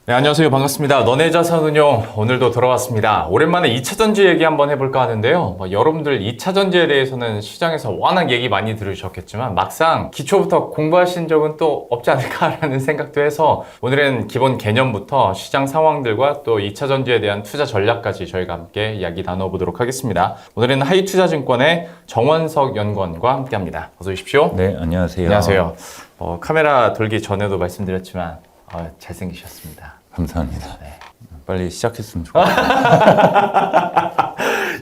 네, 안녕하세요. 반갑습니다. 너네 자산운용 오늘도 돌아왔습니다. 오랜만에 2차전지 얘기 한번 해볼까 하는데요. 여러분들 2차전지에 대해서는 시장에서 워낙 얘기 많이 들으셨겠지만 막상 기초부터 공부하신 적은 또 없지 않을까라는 생각도 해서 오늘은 기본 개념부터 시장 상황들과 또 2차전지에 대한 투자 전략까지 저희가 함께 이야기 나눠보도록 하겠습니다. 오늘은 하이투자증권의 정원석 연구원과 함께합니다. 어서 오십시오. 네, 안녕하세요. 안녕하세요. 카메라 돌기 전에도 말씀드렸지만 잘생기셨습니다. 감사합니다. 네. 빨리 시작했으면 좋겠어요.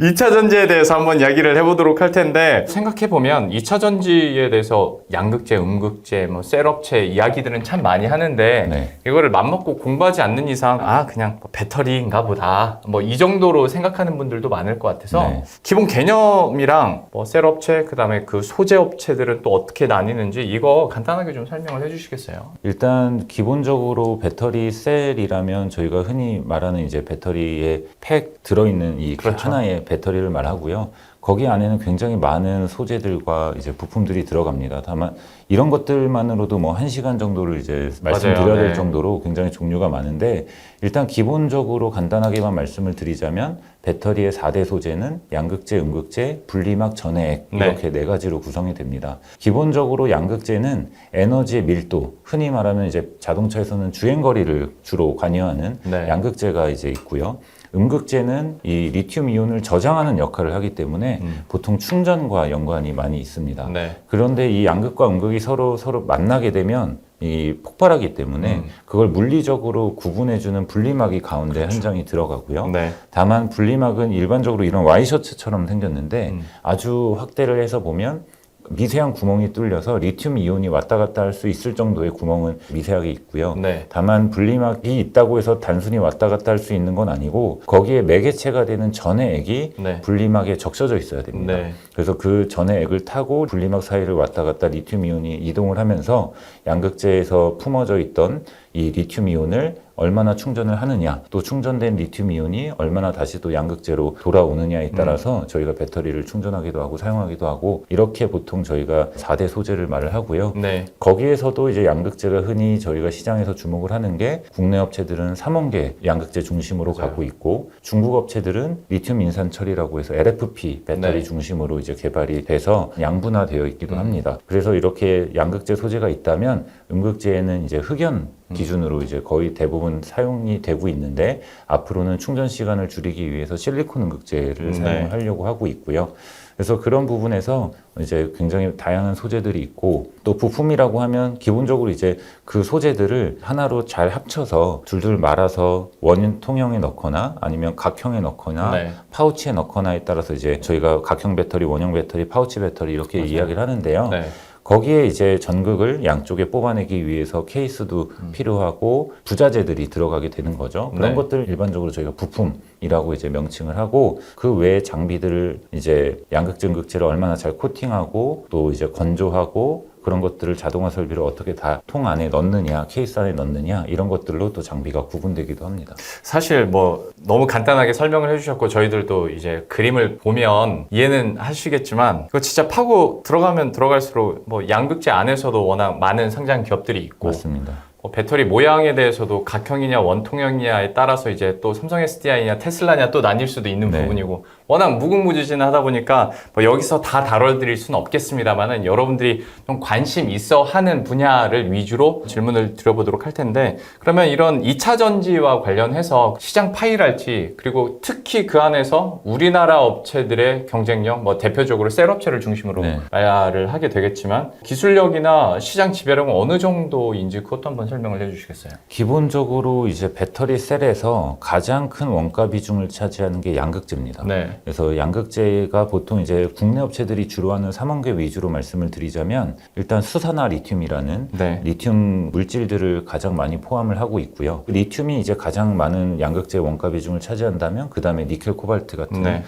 2차전지에 대해서 한번 이야기를 해보도록 할 텐데 생각해보면 2차전지에 대해서 양극재, 음극재, 셀업체 이야기들은 참 많이 하는데 네. 이거를 맘먹고 공부하지 않는 이상 그냥 배터리인가 보다 이 정도로 생각하는 분들도 많을 것 같아서 네. 기본 개념이랑 셀업체 그다음에 그 소재업체들은 또 어떻게 나뉘는지 이거 간단하게 좀 설명을 해주시겠어요? 일단 기본적으로 배터리 셀이라면 저희가 흔히 말하는 이제 배터리에 팩 들어있는 이 그렇죠. 하나의 배터리를 말하고요. 거기 안에는 굉장히 많은 소재들과 이제 부품들이 들어갑니다. 다만 이런 것들만으로도 1시간 정도를 이제 말씀드려야 될 네. 정도로 굉장히 종류가 많은데 일단 기본적으로 간단하게만 말씀을 드리자면 배터리의 4대 소재는 양극재, 음극재, 분리막, 전해액 이렇게 네 가지로 구성이 됩니다. 기본적으로 양극재는 에너지의 밀도, 흔히 말하면 이제 자동차에서는 주행거리를 주로 관여하는 네. 양극재가 이제 있고요. 음극재는 이 리튬 이온을 저장하는 역할을 하기 때문에 보통 충전과 연관이 많이 있습니다. 네. 그런데 이 양극과 음극이 서로 만나게 되면 이 폭발하기 때문에 그걸 물리적으로 구분해주는 분리막이 가운데 한 장이 들어가고요. 네. 다만 분리막은 일반적으로 이런 와이셔츠처럼 생겼는데 아주 확대를 해서 보면 미세한 구멍이 뚫려서 리튬 이온이 왔다 갔다 할 수 있을 정도의 구멍은 미세하게 있고요. 네. 다만 분리막이 있다고 해서 단순히 왔다 갔다 할 수 있는 건 아니고 거기에 매개체가 되는 전해액이 네. 분리막에 적셔져 있어야 됩니다. 네. 그래서 그 전해액을 타고 분리막 사이를 왔다 갔다 리튬 이온이 이동을 하면서 양극재에서 품어져 있던 이 리튬 이온을 얼마나 충전을 하느냐, 또 충전된 리튬 이온이 얼마나 다시 또 양극재로 돌아오느냐에 따라서 저희가 배터리를 충전하기도 하고 사용하기도 하고 이렇게 보통 저희가 4대 소재를 말을 하고요. 네. 거기에서도 이제 양극재가 흔히 저희가 시장에서 주목을 하는 게 국내 업체들은 삼원계 양극재 중심으로 맞아요. 가고 있고 중국 업체들은 리튬 인산 처리라고 해서 LFP 배터리 네. 중심으로 이제 개발이 돼서 양분화되어 있기도 합니다. 그래서 이렇게 양극재 소재가 있다면 음극재에는 이제 흑연 기준으로 이제 거의 대부분 사용이 되고 있는데 앞으로는 충전 시간을 줄이기 위해서 실리콘 음극재를 사용을 하려고 하고 있고요. 그래서 그런 부분에서 이제 굉장히 다양한 소재들이 있고 또 부품이라고 하면 기본적으로 이제 그 소재들을 하나로 잘 합쳐서 둘둘 말아서 원인 통형에 넣거나 아니면 각형에 넣거나 네. 파우치에 넣거나에 따라서 이제 저희가 각형 배터리, 원형 배터리, 파우치 배터리 이렇게 이야기를 하는데요. 네. 거기에 이제 전극을 양쪽에 뽑아내기 위해서 케이스도 필요하고 부자재들이 들어가게 되는 거죠. 그런 네. 것들을 일반적으로 저희가 부품이라고 이제 명칭을 하고 그 외의 장비들을 이제 양극재, 음극재를 얼마나 잘 코팅하고 또 이제 건조하고 그런 것들을 자동화 설비를 어떻게 다 통 안에 넣느냐, 케이스 안에 넣느냐 이런 것들로 또 장비가 구분되기도 합니다. 사실 너무 간단하게 설명을 해주셨고 저희들도 이제 그림을 보면 이해는 하시겠지만 그거 진짜 파고 들어가면 들어갈수록 양극재 안에서도 워낙 많은 상장 기업들이 있고 맞습니다. 배터리 모양에 대해서도 각형이냐 원통형이냐에 따라서 이제 또 삼성 SDI냐 테슬라냐 또 나뉠 수도 있는 네. 부분이고 워낙 무궁무진하다 보니까 여기서 다 다뤄드릴 수는 없겠습니다만은 여러분들이 좀 관심 있어 하는 분야를 위주로 질문을 드려보도록 할 텐데 그러면 이런 2차 전지와 관련해서 시장 파일할지 그리고 특히 그 안에서 우리나라 업체들의 경쟁력 대표적으로 셀업체를 중심으로 네. 말을 하게 되겠지만 기술력이나 시장 지배력은 어느 정도인지 그것도 한번 설명을 해주시겠어요? 기본적으로 이제 배터리 셀에서 가장 큰 원가 비중을 차지하는 게 양극재입니다. 네. 그래서 양극재가 보통 이제 국내 업체들이 주로 하는 삼원계 위주로 말씀을 드리자면 일단 수산화 리튬이라는 네. 리튬 물질들을 가장 많이 포함을 하고 있고요. 리튬이 이제 가장 많은 양극재 원가 비중을 차지한다면 그 다음에 니켈, 코발트 같은 네.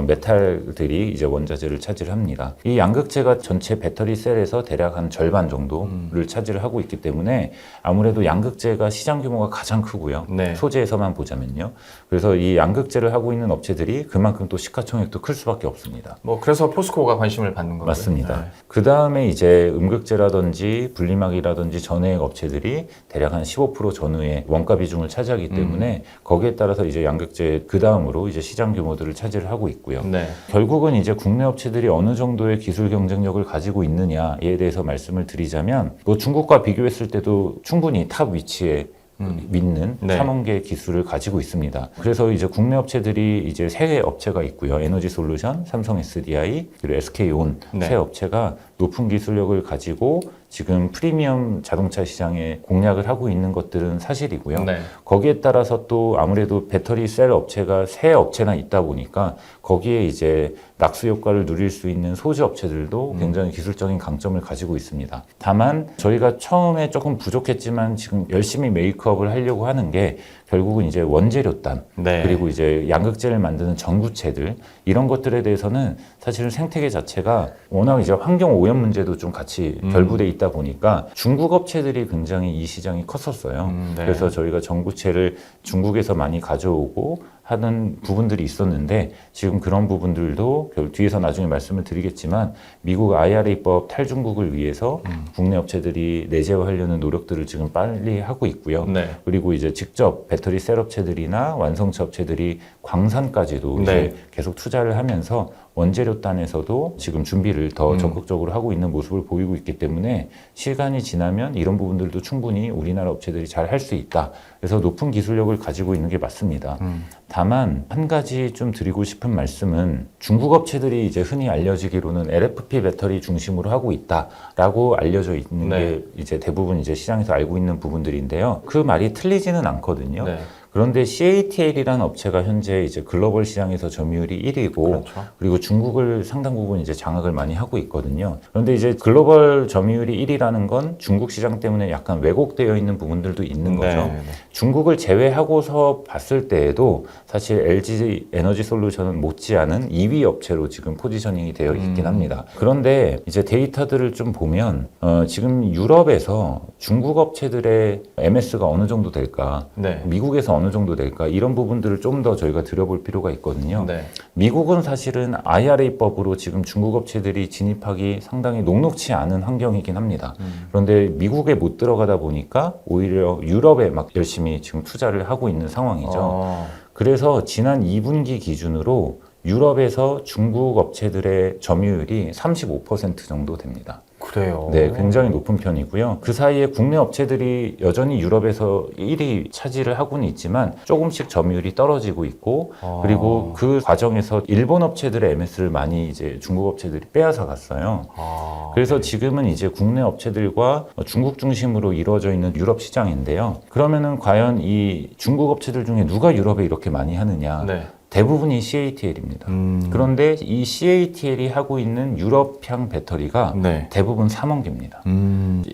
메탈들이 이제 원자재를 차지를 합니다. 이 양극재가 전체 배터리 셀에서 대략 한 절반 정도를 차지를 하고 있기 때문에 아무래도 양극재가 시장 규모가 가장 크고요. 네. 소재에서만 보자면요. 그래서 이 양극재를 하고 있는 업체들이 그만큼 또 시가총액도 클 수밖에 없습니다. 뭐 그래서 포스코가 관심을 받는 거고요. 맞습니다. 네. 그 다음에 이제 음극재라든지 분리막이라든지 전해액 업체들이 대략 한 15% 전후의 원가 비중을 차지하기 때문에 거기에 따라서 이제 양극재 그 다음으로 이제 시장 규모들을 차지를 하고 있고요. 네. 결국은 이제 국내 업체들이 어느 정도의 기술 경쟁력을 가지고 있느냐에 대해서 말씀을 드리자면 뭐 중국과 비교했을 때도 충분히 탑 위치에 있는 네. 3원계 기술을 가지고 있습니다. 그래서 이제 국내 업체들이 이제 세 업체가 있고요. 에너지솔루션, 삼성 SDI, 그리고 SK온 네. 세 업체가 높은 기술력을 가지고 지금 프리미엄 자동차 시장에 공략을 하고 있는 것들은 사실이고요. 네. 거기에 따라서 또 아무래도 배터리 셀 업체가 세 업체나 있다 보니까 거기에 이제 낙수 효과를 누릴 수 있는 소재 업체들도 굉장히 기술적인 강점을 가지고 있습니다. 다만 저희가 처음에 조금 부족했지만 지금 열심히 메이크업을 하려고 하는 게 결국은 이제 원재료단 네. 그리고 이제 양극재를 만드는 전구체들 이런 것들에 대해서는 사실은 생태계 자체가 워낙 이제 환경 오염 문제도 좀 같이 결부돼 있다 보니까 중국 업체들이 굉장히 이 시장이 컸었어요. 네. 그래서 저희가 전구체를 중국에서 많이 가져오고 하는 부분들이 있었는데 지금 그런 부분들도 뒤에서 나중에 말씀을 드리겠지만 미국 IRA법 탈중국을 위해서 국내 업체들이 내재화하려는 노력들을 지금 빨리 하고 있고요. 네. 그리고 이제 직접 배터리 셀 업체들이나 완성차 업체들이 광산까지도 네. 이제 계속 투자를 하면서 원재료단에서도 지금 준비를 더 적극적으로 하고 있는 모습을 보이고 있기 때문에 시간이 지나면 이런 부분들도 충분히 우리나라 업체들이 잘 할 수 있다. 그래서 높은 기술력을 가지고 있는 게 맞습니다. 다만 한 가지 좀 드리고 싶은 말씀은 중국 업체들이 이제 흔히 알려지기로는 LFP 배터리 중심으로 하고 있다라고 알려져 있는 네. 게 이제 대부분 이제 시장에서 알고 있는 부분들인데요. 그 말이 틀리지는 않거든요. 네. 그런데 CATL이라는 업체가 현재 이제 글로벌 시장에서 점유율이 1위고 그렇죠. 그리고 중국을 상당 부분 이제 장악을 많이 하고 있거든요. 그런데 이제 글로벌 점유율이 1위라는 건 중국 시장 때문에 약간 왜곡되어 있는 부분들도 있는 거죠. 네. 중국을 제외하고서 봤을 때에도 사실 LG 에너지 솔루션은 못지않은 2위 업체로 지금 포지셔닝이 되어 있긴 합니다. 그런데 이제 데이터들을 좀 보면 지금 유럽에서 중국 업체들의 MS가 어느 정도 될까? 네. 미국에서 어느 정도 될까? 이런 부분들을 좀 더 저희가 들여볼 필요가 있거든요. 네. 미국은 사실은 IRA법으로 지금 중국 업체들이 진입하기 상당히 녹록치 않은 환경이긴 합니다. 그런데 미국에 못 들어가다 보니까 오히려 유럽에 막 열심히 지금 투자를 하고 있는 상황이죠. 그래서 지난 2분기 기준으로 유럽에서 중국 업체들의 점유율이 35% 정도 됩니다. 그래요. 네, 굉장히 높은 편이고요. 그 사이에 국내 업체들이 여전히 유럽에서 1위 차지를 하고는 있지만 조금씩 점유율이 떨어지고 있고 그리고 그 과정에서 일본 업체들의 MS를 많이 이제 중국 업체들이 빼앗아 갔어요. 그래서 지금은 이제 국내 업체들과 중국 중심으로 이루어져 있는 유럽 시장인데요. 그러면은 과연 이 중국 업체들 중에 누가 유럽에 이렇게 많이 하느냐? 네. 대부분이 CATL입니다. 그런데 이 CATL이 하고 있는 유럽향 배터리가 네. 대부분 3원기입니다.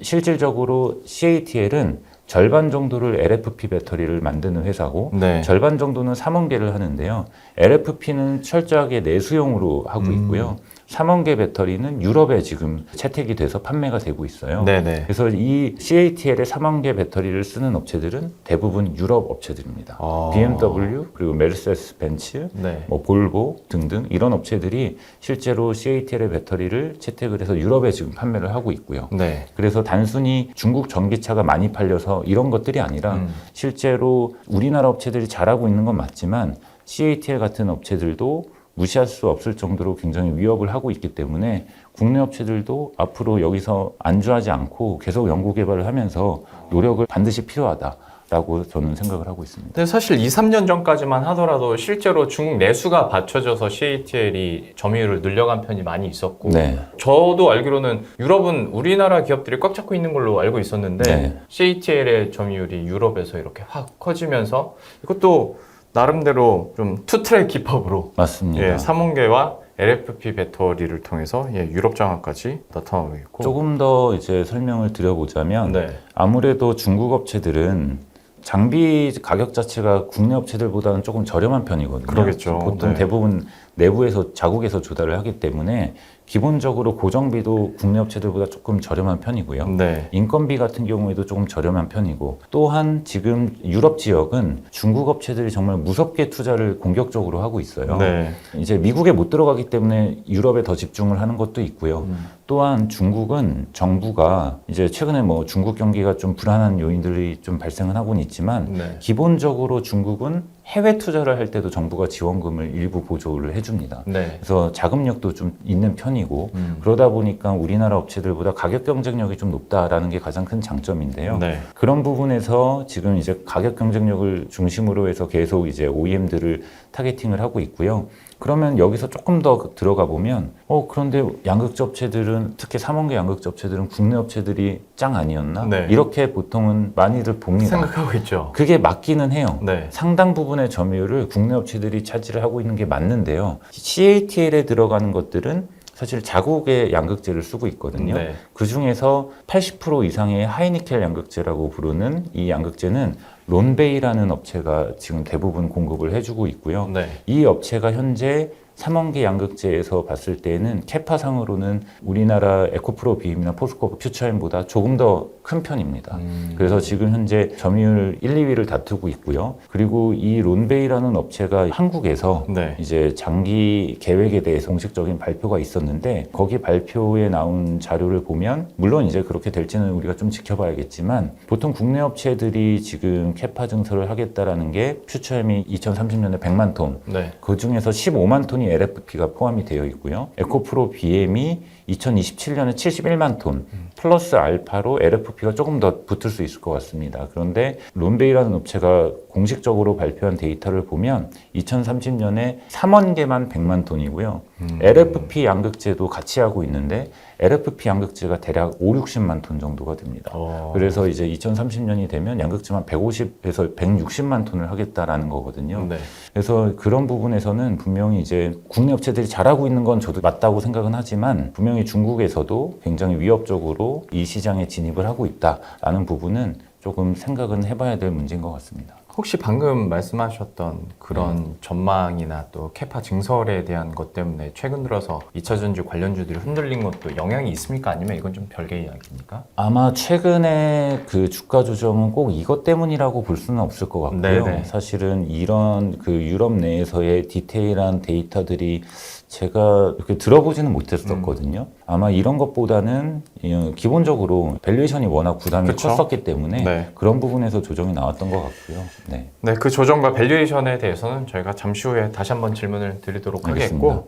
실질적으로 CATL은 절반 정도를 LFP 배터리를 만드는 회사고 네. 절반 정도는 3원계를 하는데요. LFP는 철저하게 내수용으로 하고 있고요. 3원계 배터리는 유럽에 지금 채택이 돼서 판매가 되고 있어요. 네네. 그래서 이 CATL의 3원계 배터리를 쓰는 업체들은 대부분 유럽 업체들입니다. BMW 그리고 메르세데스 벤츠, 네. 뭐 볼보 등등 이런 업체들이 실제로 CATL의 배터리를 채택을 해서 유럽에 지금 판매를 하고 있고요. 네. 그래서 단순히 중국 전기차가 많이 팔려서 이런 것들이 아니라 실제로 우리나라 업체들이 잘하고 있는 건 맞지만 CATL 같은 업체들도 무시할 수 없을 정도로 굉장히 위협을 하고 있기 때문에 국내 업체들도 앞으로 여기서 안주하지 않고 계속 연구 개발을 하면서 노력을 반드시 필요하다라고 저는 생각을 하고 있습니다. 근데 사실 2, 3년 전까지만 하더라도 실제로 중국 내수가 받쳐져서 CATL이 점유율을 늘려간 편이 많이 있었고 네. 저도 알기로는 유럽은 우리나라 기업들이 꽉 잡고 있는 걸로 알고 있었는데 네. CATL의 점유율이 유럽에서 이렇게 확 커지면서 이것도 나름대로 좀 투트랙 기법으로 맞습니다. 3원계와 LFP 배터리를 통해서 유럽 장악까지 나타나고 있고 조금 더 이제 설명을 드려보자면 네. 아무래도 중국 업체들은 장비 가격 자체가 국내 업체들보다는 조금 저렴한 편이거든요. 그러겠죠. 보통 네. 대부분 내부에서 자국에서 조달을 하기 때문에 기본적으로 고정비도 국내 업체들보다 조금 저렴한 편이고요. 네. 인건비 같은 경우에도 조금 저렴한 편이고, 또한 지금 유럽 지역은 중국 업체들이 정말 무섭게 투자를 공격적으로 하고 있어요. 네. 이제 미국에 못 들어가기 때문에 유럽에 더 집중을 하는 것도 있고요. 또한 중국은 정부가 이제 최근에 뭐 중국 경기가 좀 불안한 요인들이 좀 발생은 하고는 있지만 네. 기본적으로 중국은 해외 투자를 할 때도 정부가 지원금을 일부 보조를 해줍니다. 네. 그래서 자금력도 좀 있는 편이고 그러다 보니까 우리나라 업체들보다 가격 경쟁력이 좀 높다라는 게 가장 큰 장점인데요. 네. 그런 부분에서 지금 이제 가격 경쟁력을 중심으로 해서 계속 이제 OEM들을 타겟팅을 하고 있고요. 그러면 여기서 조금 더 들어가 보면 그런데 양극재 업체들은 특히 3원계 양극재 업체들은 국내 업체들이 짱 아니었나? 네. 이렇게 보통은 많이들 봅니다. 생각하고 있죠. 그게 맞기는 해요. 네. 상당 부분의 점유율을 국내 업체들이 차지를 하고 있는 게 맞는데요. CATL에 들어가는 것들은 사실 자국의 양극재를 쓰고 있거든요. 네. 그 중에서 80% 이상의 하이니켈 양극재라고 부르는 이 양극재는 론베이라는 업체가 지금 대부분 공급을 해주고 있고요. 네. 이 업체가 현재 3원계 양극재에서 봤을 때는 캐파상으로는 우리나라 에코프로 비임이나 포스코 퓨처엠보다 조금 더 큰 편입니다. 그래서 지금 현재 점유율 1, 2위를 다투고 있고요. 그리고 이 론베이라는 업체가 한국에서 네. 이제 장기 계획에 대해서 공식적인 발표가 있었는데 거기 발표에 나온 자료를 보면 물론 이제 그렇게 될지는 우리가 좀 지켜봐야겠지만 보통 국내 업체들이 지금 캐파 증설을 하겠다라는 게 퓨처엠이 2030년에 100만 톤, 네. 그 중에서 15만 톤이 LFP가 포함이 되어 있고요. 에코프로 BM이 2027년에 71만 톤 플러스 알파로 LFP가 조금 더 붙을 수 있을 것 같습니다. 그런데 론베이라는 업체가 공식적으로 발표한 데이터를 보면 2030년에 3원계만 100만 톤이고요. LFP 양극재도 같이 하고 있는데 LFP 양극재가 대략 5, 60만 톤 정도가 됩니다. 그래서 이제 2030년이 되면 양극재만 150에서 160만 톤을 하겠다라는 거거든요. 네. 그래서 그런 부분에서는 분명히 이제 국내 업체들이 잘하고 있는 건 저도 맞다고 생각은 하지만 분명히 중국에서도 굉장히 위협적으로 이 시장에 진입을 하고 있다라는 부분은 조금 생각은 해봐야 될 문제인 것 같습니다. 혹시 방금 말씀하셨던 그런 전망이나 또 캐파 증설에 대한 것 때문에 최근 들어서 2차전지 관련주들이 흔들린 것도 영향이 있습니까? 아니면 이건 좀 별개의 이야기입니까? 아마 최근에 그 주가 조정은 꼭 이것 때문이라고 볼 수는 없을 것 같고요. 네네. 사실은 이런 그 유럽 내에서의 디테일한 데이터들이 제가 이렇게 들어보지는 못했었거든요. 아마 이런 것보다는 기본적으로 밸류에이션이 워낙 부담이 그쵸? 컸었기 때문에 네. 그런 부분에서 조정이 나왔던 것 같고요. 네. 네, 그 조정과 밸류에이션에 대해서는 저희가 잠시 후에 다시 한번 질문을 드리도록 알겠습니다. 하겠고,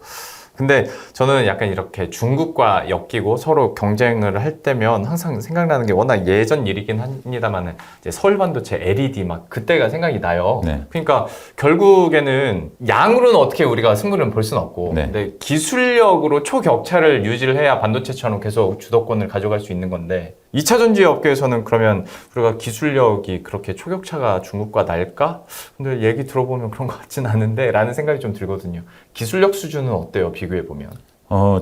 근데 저는 약간 이렇게 중국과 엮이고 서로 경쟁을 할 때면 항상 생각나는 게 워낙 예전 일이긴 합니다만은 이제 서울 반도체 LED 막 그때가 생각이 나요. 네. 그러니까 결국에는 양으로는 어떻게 우리가 승부를 볼 수는 없고, 네. 근데 기술력으로 초격차를 유지를 해야 반도체처럼 계속 주도권을 가져갈 수 있는 건데 2차 전지 업계에서는 그러면 우리가 기술력이 그렇게 초격차가 중국과 날까? 근데 얘기 들어보면 그런 것 같진 않은데 라는 생각이 좀 들거든요. 기술력 수준은 어때요? 비교해보면.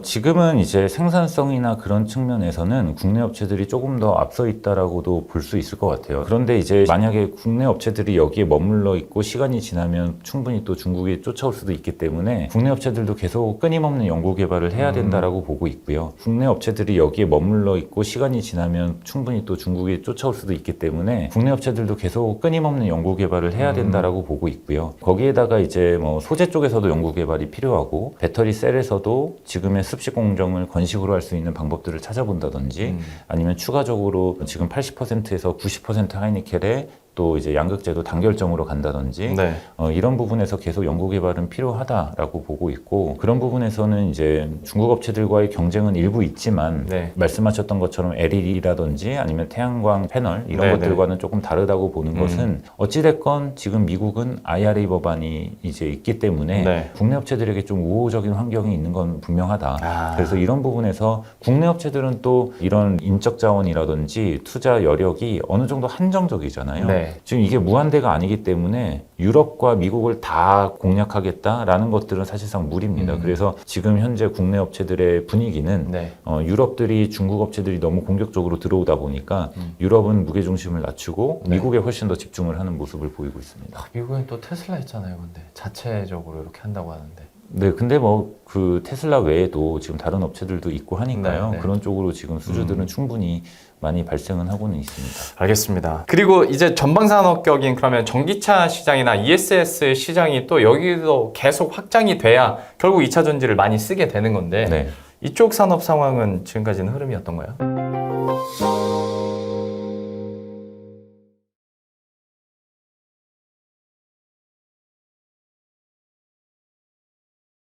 지금은 이제 생산성이나 그런 측면에서는 국내 업체들이 조금 더 앞서 있다라고도 볼 수 있을 것 같아요. 그런데 이제 만약에 국내 업체들이 여기에 머물러 있고 시간이 지나면 충분히 또 중국이 쫓아올 수도 있기 때문에 국내 업체들도 계속 끊임없는 연구 개발을 해야 된다라고 보고 있고요. 국내 업체들이 여기에 머물러 있고 시간이 지나면 충분히 또 중국이 쫓아올 수도 있기 때문에 국내 업체들도 계속 끊임없는 연구 개발을 해야 된다라고 보고 있고요. 거기에다가 이제 뭐 소재 쪽에서도 연구 개발이 필요하고 배터리 셀에서도 지금의 습식 공정을 건식으로 할 수 있는 방법들을 찾아본다든지 아니면 추가적으로 지금 80%에서 90% 하이니켈에 또 이제 양극재도 단결점으로 간다든지 네. 이런 부분에서 계속 연구 개발은 필요하다라고 보고 있고 그런 부분에서는 이제 중국 업체들과의 경쟁은 일부 있지만 네. 말씀하셨던 것처럼 LED라든지 아니면 태양광 패널 이런 네, 것들과는 조금 다르다고 보는 것은 어찌됐건 지금 미국은 IRA 법안이 이제 있기 때문에 네. 국내 업체들에게 좀 우호적인 환경이 있는 건 분명하다. 그래서 이런 부분에서 국내 업체들은 또 이런 인적 자원이라든지 투자 여력이 어느 정도 한정적이잖아요. 네. 지금 이게 무한대가 아니기 때문에 유럽과 미국을 다 공략하겠다라는 것들은 사실상 무리입니다. 그래서 지금 현재 국내 업체들의 분위기는 네. 유럽들이 중국 업체들이 너무 공격적으로 들어오다 보니까 유럽은 무게중심을 낮추고 네. 미국에 훨씬 더 집중을 하는 모습을 보이고 있습니다. 미국엔 또 테슬라 있잖아요. 근데 자체적으로 이렇게 한다고 하는데. 네, 근데 뭐 그 테슬라 외에도 지금 다른 업체들도 있고 하니까요. 네, 네. 그런 쪽으로 지금 수주들은 충분히 많이 발생은 하고는 있습니다. 알겠습니다. 그리고 이제 전방산업격인 그러면 전기차 시장이나 ESS 시장이 또 여기도 계속 확장이 돼야 결국 2차 전지를 많이 쓰게 되는 건데 네. 이쪽 산업 상황은 지금까지는 흐름이 어떤가요?